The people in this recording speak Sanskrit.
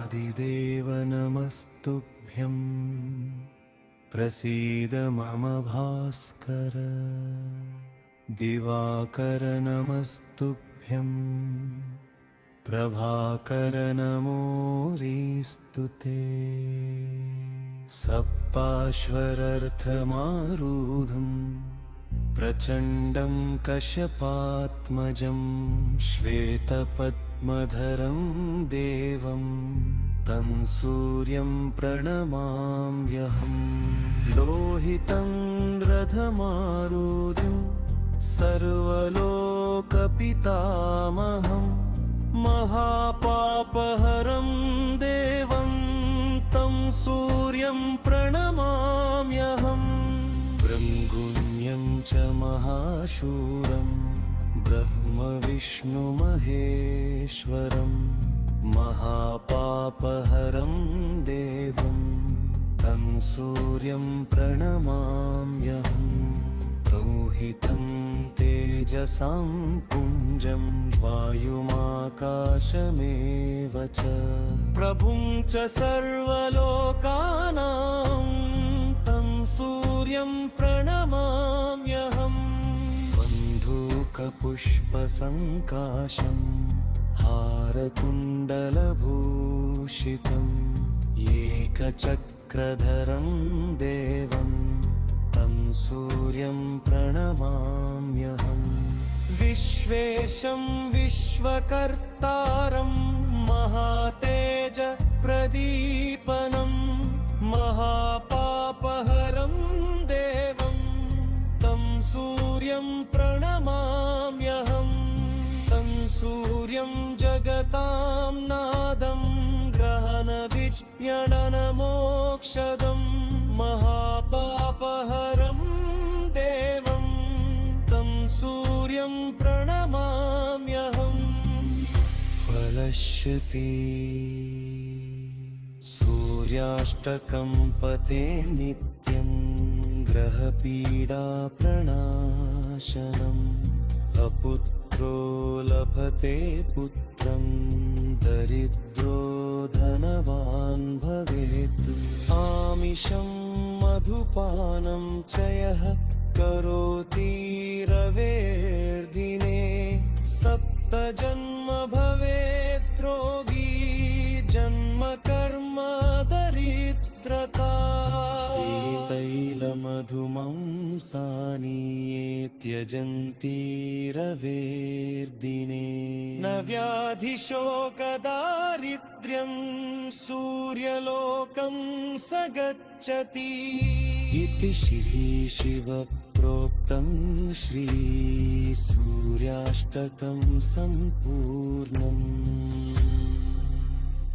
आदिदेव नमस्तुभ्यं प्रसीद मम भास्कर दिवाकर नमस्तुभ्यं प्रभाकर नमोऽस्तु ते सप्ताश्वरर्थमारूढं प्रचण्डं कश्यपात्मजं श्वेतपद्मधरं देवं तं सूर्यं प्रणमाम्यहं लोहितं रथमारूढं सर्वलोकपितामहं महापापहरं देवं तं सूर्यं प्रणमाम्यहं भृङ्गुन्यं च महाशूरं ब्रह्मविष्णुमहेश्वरं महापापहरं देवं तं सूर्यं प्रणमाम्यहं प्रौहितं तेजसां पुञ्जं वायुमाकाशमेव च प्रभुं च सर्वलोकानां तं सूर्यं प्रणमाम्यहं बन्धूकपुष्पसङ्काशं हारकुण्डलभूषितम् एकचक्रधरं देवं तं सूर्यं प्रणमाम्यहं विश्वेशं विश्वकर्तारं महातेज प्रदीपनं महापापहरं देवं तं सूर्यं प्रणमाम्यहं तं सूर्यं जगतां नादं ग्रहणविज्ञानमोक्षदं महापापहरं देवं तं सूर्यं प्रणमाम्यहं फलश्रुति सूर्याष्टकं पते नित्यं ग्रहपीडाप्रणाशनम् अपुत्रो लभते पुत्रं दरिद्रो धनवान् भवेत् आमिषं मधुपानं च यः करोति रवेर्दिने सप्तजन्म भवेत् रोगी जन्म कर्म दरिद्रता तैलमधुमंसानि ये त्यजन्ति रवेर्दिने न व्याधिशोकदारिद्र्यं सूर्यलोकं स गच्छति इति श्रीशिवप्रोक्तं श्रीसूर्याष्टकं सम्पूर्णम्।